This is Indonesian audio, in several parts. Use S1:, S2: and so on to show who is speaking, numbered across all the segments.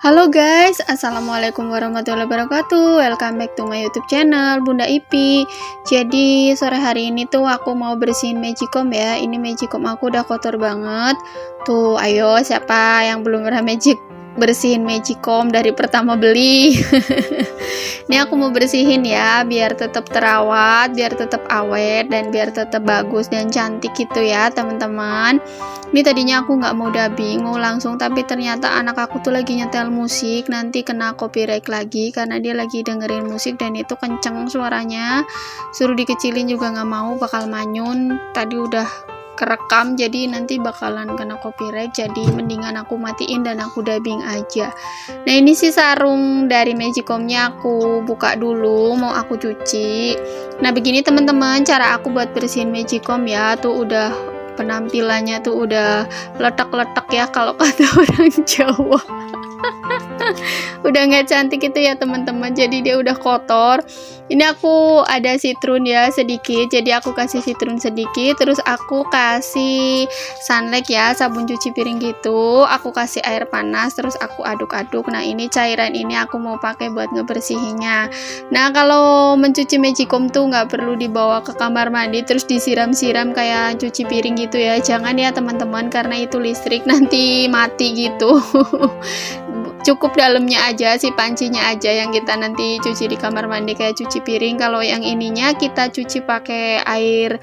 S1: Halo guys, assalamualaikum warahmatullahi wabarakatuh. Welcome back to my YouTube channel Bunda Ipi. Jadi sore hari ini tuh aku mau bersihin magicom ya. Ini magicom aku udah kotor banget. Tuh, ayo siapa yang belum pernah bersihin magicom dari pertama beli? Ini aku mau bersihin ya, biar tetap terawat, biar tetap awet, dan biar tetap bagus dan cantik gitu ya teman-teman. Ini tadinya aku nggak mau dubbing, mau langsung, tapi ternyata anak aku tuh lagi nyetel musik, nanti kena copyright lagi karena dia lagi dengerin musik dan itu kenceng suaranya. Suruh dikecilin juga nggak mau, bakal manyun. Tadi udah kerekam, jadi nanti bakalan kena copyright, jadi mendingan aku matiin dan aku dubbing aja. Nah, ini sih sarung dari magicomnya, aku buka dulu, mau aku cuci. Nah, begini teman-teman cara aku buat bersihin magicom ya. Tuh udah penampilannya tuh udah letak-letak ya kalau kata orang Jawa. Udah nggak cantik itu ya teman-teman, jadi dia udah kotor. Ini aku ada citron ya sedikit, jadi aku kasih citron sedikit, terus aku kasih sunlight ya, sabun cuci piring gitu, aku kasih air panas, terus aku aduk-aduk. Nah, ini cairan ini aku mau pakai buat ngebersihinnya. Nah, kalau mencuci magicom tuh nggak perlu dibawa ke kamar mandi terus disiram-siram kayak cuci piring gitu ya, jangan ya teman-teman, karena itu listrik nanti mati gitu. Cukup dalamnya aja, si pancinya aja yang kita nanti cuci di kamar mandi kayak cuci piring. Kalau yang ininya kita cuci pakai air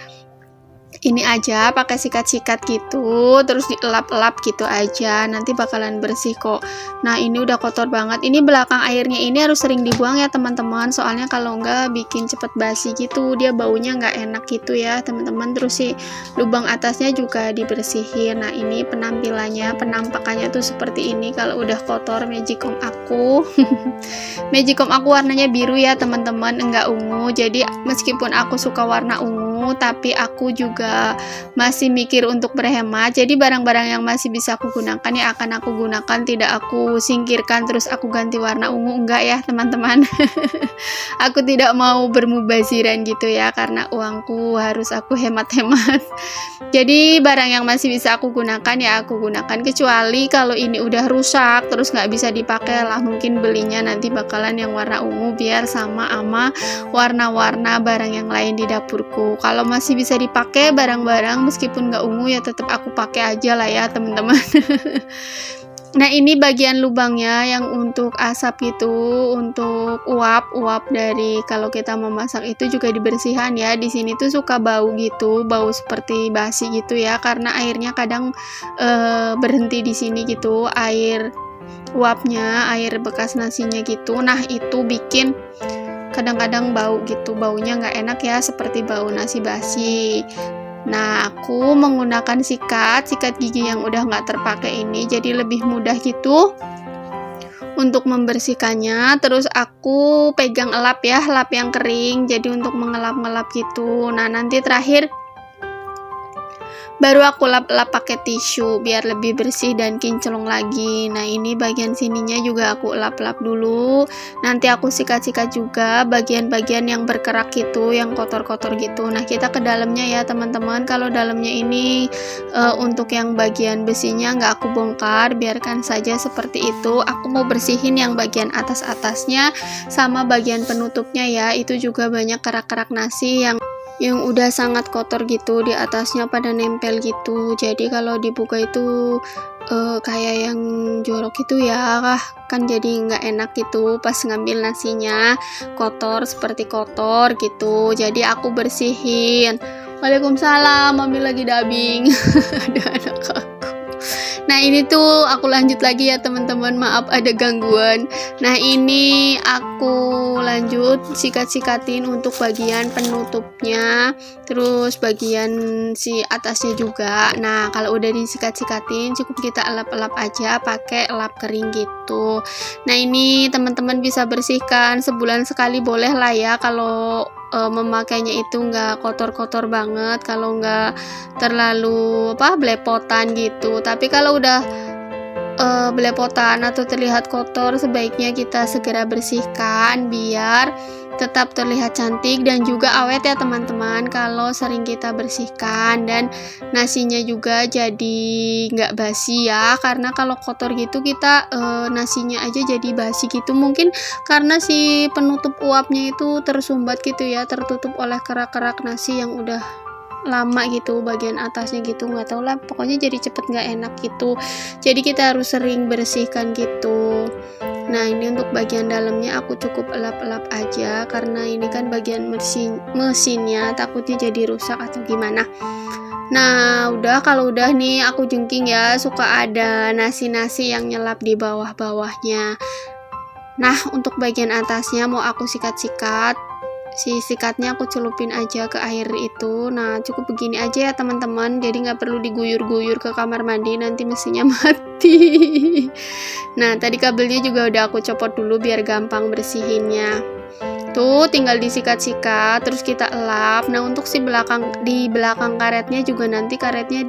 S1: ini aja, pakai sikat-sikat gitu, terus dielap-elap gitu aja, nanti bakalan bersih kok. Nah, ini udah kotor banget. Ini belakang airnya ini harus sering dibuang ya teman-teman, soalnya kalau enggak bikin cepet basi gitu, dia baunya nggak enak gitu ya teman-teman. Terus si lubang atasnya juga dibersihin. Nah, ini penampilannya, penampakannya tuh seperti ini kalau udah kotor magicom aku. Magicom aku warnanya biru ya teman-teman, enggak ungu. Jadi meskipun aku suka warna ungu, tapi aku juga masih mikir untuk berhemat. Jadi barang-barang yang masih bisa aku gunakan ya akan aku gunakan, tidak aku singkirkan terus aku ganti warna ungu, enggak ya teman-teman. Aku tidak mau bermubaziran gitu ya, karena uangku harus aku hemat-hemat. Jadi barang yang masih bisa aku gunakan ya aku gunakan, kecuali kalau ini udah rusak terus nggak bisa dipakai lah, mungkin belinya nanti bakalan yang warna ungu biar sama warna-warna barang yang lain di dapurku. Kalau masih bisa dipakai barang-barang meskipun nggak ungu ya tetap aku pakai aja lah ya teman-teman. Nah, ini bagian lubangnya yang untuk asap gitu, untuk uap dari kalau kita memasak itu juga dibersihkan ya. Di sini tuh suka bau gitu, bau seperti basi gitu ya, karena airnya kadang berhenti di sini gitu, air uapnya, air bekas nasinya gitu. Nah, itu bikin kadang-kadang bau gitu, baunya nggak enak ya, seperti bau nasi basi. Nah, aku menggunakan sikat gigi yang udah nggak terpakai ini, jadi lebih mudah gitu untuk membersihkannya. Terus aku pegang elap ya, lap yang kering, jadi untuk mengelap-ngelap gitu. Nah, nanti terakhir baru aku lap-lap pakai tisu biar lebih bersih dan kinclong lagi. Nah, ini bagian sininya juga aku lap-lap dulu, nanti aku sikat-sikat juga bagian-bagian yang berkerak gitu, yang kotor-kotor gitu. Nah, kita ke dalamnya ya teman-teman. Kalau dalamnya ini untuk yang bagian besinya nggak aku bongkar, biarkan saja seperti itu. Aku mau bersihin yang bagian atas-atasnya sama bagian penutupnya ya, itu juga banyak kerak-kerak nasi yang udah sangat kotor gitu, di atasnya pada nempel gitu. Jadi kalau dibuka itu kayak yang jorok gitu ya, kan jadi nggak enak gitu pas ngambil nasinya, kotor seperti kotor gitu. Jadi aku bersihin. Waalaikumsalam, mami lagi dubbing. Ada anak aku. Nah, ini tuh aku lanjut lagi ya teman-teman, maaf ada gangguan. Nah, ini aku lanjut sikat-sikatin untuk bagian penutupnya, terus bagian si atasnya juga. Nah, kalau udah disikat-sikatin cukup kita elap-elap aja pakai lap kering gitu. Nah, ini teman-teman bisa bersihkan sebulan sekali boleh lah ya, kalau memakainya itu nggak kotor-kotor banget, kalau nggak terlalu belepotan gitu. Tapi kalau udah belepotan atau terlihat kotor, sebaiknya kita segera bersihkan biar tetap terlihat cantik dan juga awet ya teman-teman kalau sering kita bersihkan. Dan nasinya juga jadi nggak basi ya, karena kalau kotor gitu kita nasinya aja jadi basi gitu, mungkin karena si penutup uapnya itu tersumbat gitu ya, tertutup oleh kerak-kerak nasi yang udah lama gitu bagian atasnya gitu, nggak tahu lah, pokoknya jadi cepet nggak enak gitu. Jadi kita harus sering bersihkan gitu. Nah ini untuk bagian dalamnya aku cukup elap-elap aja, karena ini kan bagian mesinnya takutnya jadi rusak atau gimana. Nah udah, kalau udah nih aku jengking ya, suka ada nasi-nasi yang nyelap di bawah-bawahnya. Nah untuk bagian atasnya mau aku sikat-sikat, si sikatnya aku celupin aja ke air itu. Nah cukup begini aja ya teman-teman, jadi nggak perlu diguyur-guyur ke kamar mandi, nanti mesinnya mati. Nah tadi kabelnya juga udah aku copot dulu biar gampang bersihinnya. Tuh tinggal disikat-sikat terus kita elap. Nah untuk di belakang karetnya juga nanti karetnya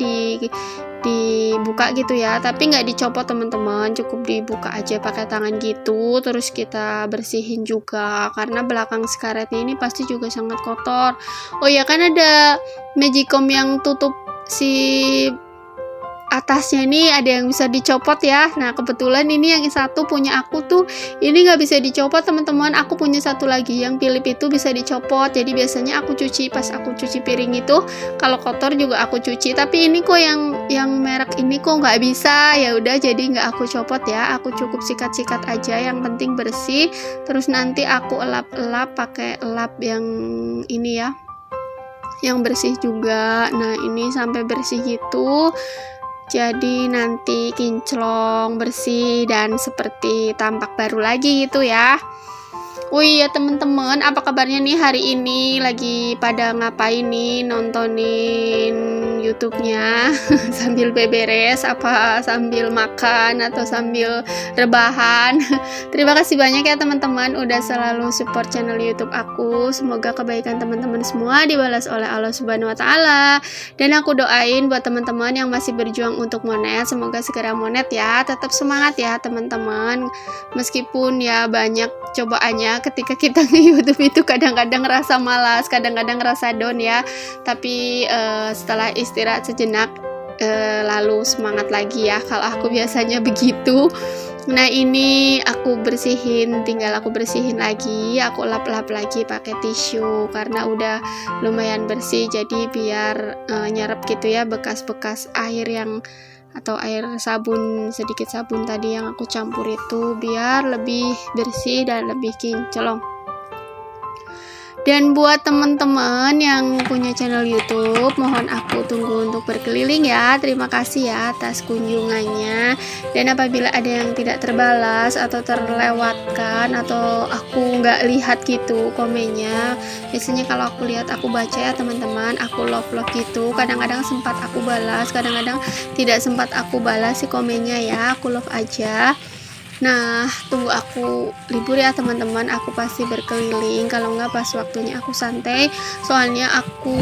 S1: dibuka gitu ya, tapi nggak dicopot teman-teman, cukup dibuka aja pakai tangan gitu. Terus kita bersihin juga karena belakang karetnya ini pasti juga sangat kotor. Oh ya kan ada magicom yang tutup si atasnya ini ada yang bisa dicopot ya. Nah kebetulan ini yang satu punya aku tuh ini nggak bisa dicopot teman-teman. Aku punya satu lagi yang Philip itu bisa dicopot, jadi biasanya aku cuci pas aku cuci piring itu, kalau kotor juga aku cuci. Tapi ini kok yang merek ini kok nggak bisa, ya udah jadi nggak aku copot ya, aku cukup sikat-sikat aja, yang penting bersih. Terus nanti aku elap-elap pakai elap yang ini ya, yang bersih juga. Nah ini sampai bersih gitu, jadi nanti kinclong, bersih, dan seperti tampak baru lagi gitu ya. Oh iya teman-teman, apa kabarnya nih hari ini? Lagi pada ngapain nih? Nontonin YouTube-nya sambil beberes, apa sambil makan atau sambil rebahan? Terima kasih banyak ya teman-teman udah selalu support channel YouTube aku. Semoga kebaikan teman-teman semua dibalas oleh Allah Subhanahu wa taala. Dan aku doain buat teman-teman yang masih berjuang untuk monet, semoga segera monet ya. Tetap semangat ya teman-teman. Meskipun ya banyak cobaannya ketika kita nge-YouTube itu, kadang-kadang ngerasa malas, kadang-kadang ngerasa down ya, tapi setelah istirahat sejenak lalu semangat lagi ya, kalau aku biasanya begitu. Nah ini aku bersihin, tinggal aku bersihin lagi, aku lap-lap lagi pakai tisu karena udah lumayan bersih, jadi biar nyerap gitu ya bekas-bekas air yang atau air sabun, sedikit sabun tadi yang aku campur itu, biar lebih bersih dan lebih kinclong. Dan buat teman-teman yang punya channel YouTube, mohon aku tunggu untuk berkeliling ya. Terima kasih ya atas kunjungannya. Dan apabila ada yang tidak terbalas atau terlewatkan atau aku nggak lihat gitu komennya, biasanya kalau aku lihat aku baca ya teman-teman, aku love gitu. Kadang-kadang sempat aku balas, kadang-kadang tidak sempat aku balas si komennya ya, aku love aja. Nah tunggu aku libur ya teman-teman, aku pasti berkeliling, kalau nggak pas waktunya aku santai, soalnya aku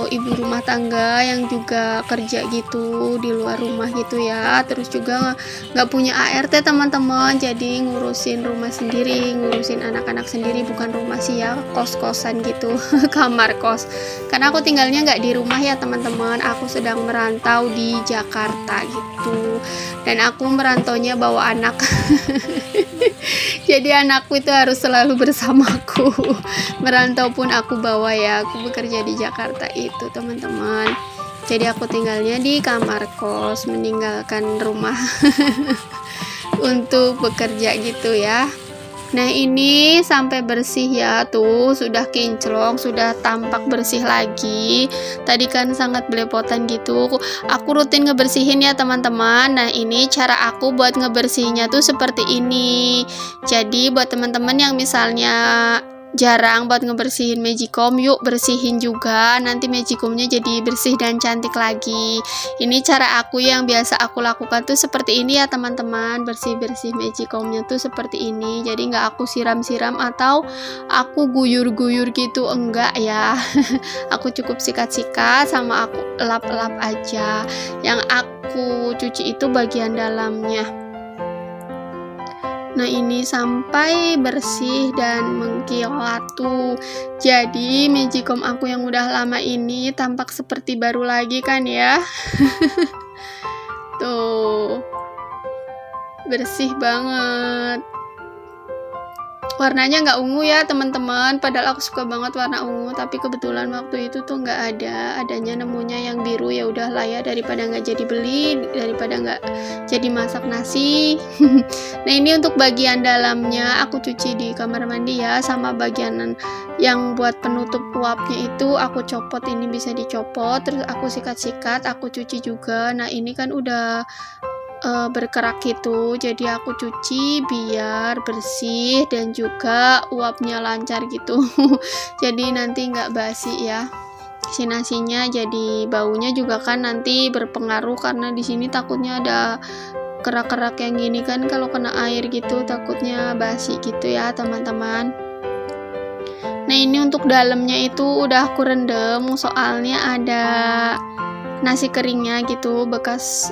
S1: ibu rumah tangga yang juga kerja gitu di luar rumah gitu ya, terus juga nggak punya ART teman-teman, jadi ngurusin rumah sendiri, ngurusin anak-anak sendiri, bukan rumah sih ya, kos-kosan gitu kamar kos, karena aku tinggalnya nggak di rumah ya teman-teman, aku sedang merantau di Jakarta gitu, dan aku merantaunya bawa anak jadi anakku itu harus selalu bersamaku, merantau pun aku bawa ya, aku bekerja di Jakarta itu teman-teman, jadi aku tinggalnya di kamar kos, meninggalkan rumah untuk bekerja gitu ya. Nah ini sampai bersih ya, tuh sudah kinclong, sudah tampak bersih lagi. Tadi kan sangat belepotan gitu, aku rutin ngebersihin ya teman-teman. Nah ini cara aku buat ngebersihinnya tuh seperti ini. Jadi buat teman-teman yang misalnya jarang buat ngebersihin magicom, yuk bersihin juga, nanti magicomnya jadi bersih dan cantik lagi. Ini cara aku yang biasa aku lakukan tuh seperti ini ya teman-teman, bersih-bersih magicomnya tuh seperti ini, jadi nggak aku siram-siram atau aku guyur-guyur gitu, enggak ya. Aku cukup sikat-sikat sama aku lap-lap aja. Yang aku cuci itu bagian dalamnya. Nah ini sampai bersih dan mengkilat tuh. Jadi magicom aku yang udah lama ini tampak seperti baru lagi kan ya. Tuh, bersih banget. Warnanya nggak ungu ya teman-teman, padahal aku suka banget warna ungu, tapi kebetulan waktu itu tuh nggak ada, adanya nemunya yang biru. Ya udahlah ya, daripada nggak jadi beli, daripada nggak jadi masak nasi. Nah ini untuk bagian dalamnya aku cuci di kamar mandi ya, sama bagian yang buat penutup uapnya itu aku copot, ini bisa dicopot, terus aku sikat-sikat, aku cuci juga. Nah ini kan udah berkerak gitu, jadi aku cuci biar bersih dan juga uapnya lancar gitu. Jadi nanti nggak basi ya si nasinya, jadi baunya juga kan nanti berpengaruh, karena di sini takutnya ada kerak-kerak yang gini kan, kalau kena air gitu takutnya basi gitu ya teman-teman. Nah ini untuk dalamnya itu udah aku rendam, soalnya ada nasi keringnya gitu, bekas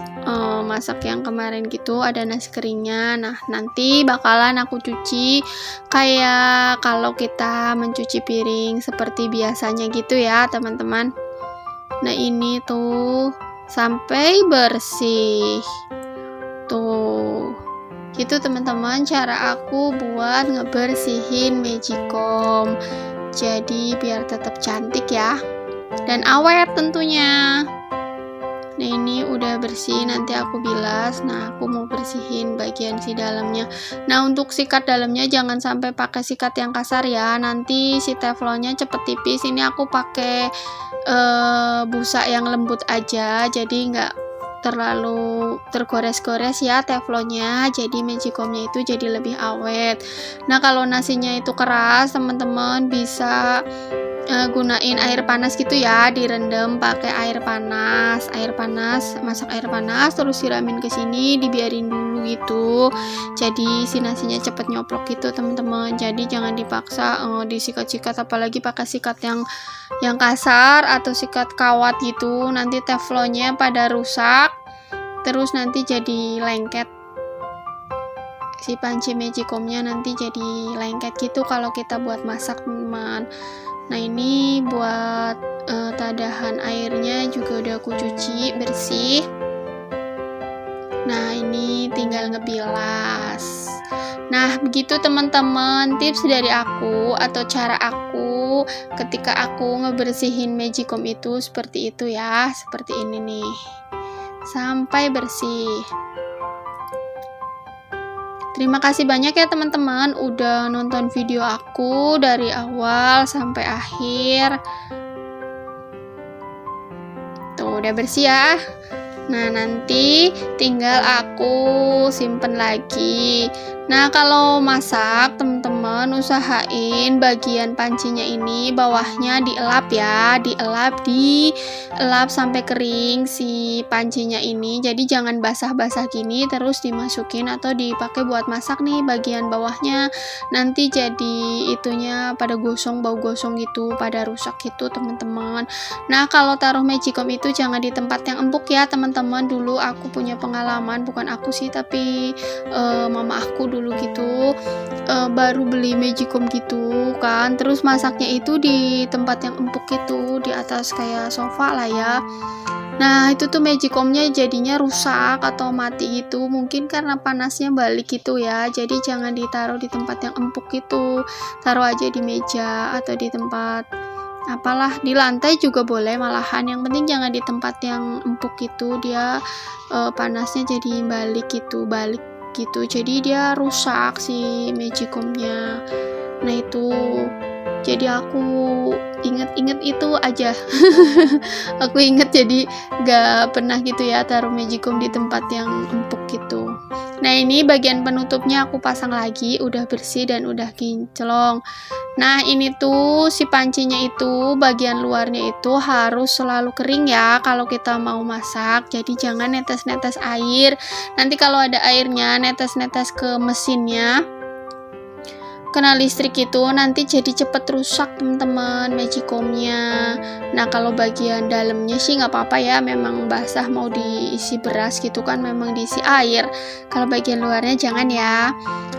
S1: masak yang kemarin gitu, ada nasi keringnya. Nah nanti bakalan aku cuci kayak kalau kita mencuci piring seperti biasanya gitu ya teman-teman. Nah ini tuh sampai bersih tuh gitu teman-teman, cara aku buat ngebersihin magicom, jadi biar tetap cantik ya dan awet tentunya. Nah ini udah bersih, nanti aku bilas. Nah aku mau bersihin bagian si dalamnya. Nah untuk sikat dalamnya jangan sampai pakai sikat yang kasar ya, nanti si teflonnya cepet tipis. Ini aku pakai busa yang lembut aja, jadi nggak terlalu tergores-gores ya teflonnya, jadi magicomnya itu jadi lebih awet. Nah kalau nasinya itu keras, teman-teman bisa gunain air panas gitu ya, direndam pakai air panas, masak air panas, terus siramin ke sini, dibiarin dulu gitu, jadi si nasinya cepet nyoplok gitu teman-teman. Jadi jangan dipaksa disikat-sikat, apalagi pakai sikat yang kasar atau sikat kawat gitu, nanti teflonnya pada rusak, terus nanti jadi lengket, si panci magicomnya nanti jadi lengket gitu kalau kita buat masak teman. Nah ini buat tadahan airnya juga udah aku cuci bersih. Nah ini tinggal ngebilas. Nah begitu teman-teman tips dari aku atau cara aku ketika aku ngebersihin magicom itu seperti itu ya, seperti ini nih, sampai bersih. Terima kasih banyak ya teman-teman udah nonton video aku dari awal sampai akhir. Tuh udah bersih ya. Nah nanti tinggal aku simpen lagi. Nah kalau masak teman-teman usahain bagian pancinya ini bawahnya dielap ya, dielap sampai kering si pancinya ini. Jadi jangan basah-basah gini terus dimasukin atau dipakai buat masak nih bagian bawahnya, nanti jadi itunya pada gosong, bau gosong gitu, pada rusak gitu teman-teman. Nah kalau taruh magicom itu jangan di tempat yang empuk ya teman-teman. Dulu aku punya pengalaman, bukan aku sih tapi mama aku dulu gitu, baru beli magicom gitu kan, terus masaknya itu di tempat yang empuk gitu, di atas kayak sofa lah ya. Nah itu tuh magicomnya jadinya rusak atau mati gitu, mungkin karena panasnya balik gitu ya. Jadi jangan ditaruh di tempat yang empuk gitu, taruh aja di meja atau di tempat apalah, di lantai juga boleh malahan, yang penting jangan di tempat yang empuk gitu, dia panasnya jadi balik gitu, jadi dia rusak si magicomnya. Nah itu jadi aku inget itu aja. Aku inget jadi gak pernah gitu ya taruh magicom di tempat yang empuk gitu. Nah ini bagian penutupnya aku pasang lagi, udah bersih dan udah kinclong. Nah ini tuh si pancinya itu bagian luarnya itu harus selalu kering ya kalau kita mau masak, jadi jangan netes-netes air, nanti kalau ada airnya netes-netes ke mesinnya, kena listrik itu nanti jadi cepet rusak teman-teman magicomnya. Nah kalau bagian dalamnya sih nggak apa-apa ya, memang basah mau diisi beras gitu kan, memang diisi air. Kalau bagian luarnya jangan ya.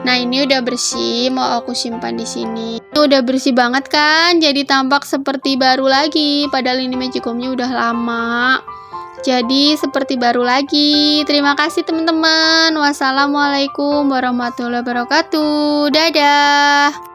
S1: Nah, ini udah bersih, mau aku simpan di sini. Ini udah bersih banget kan? Jadi tampak seperti baru lagi. Padahal ini magicomnya udah lama. Jadi seperti baru lagi. Terima kasih teman-teman. Wassalamualaikum warahmatullahi wabarakatuh. Dadah.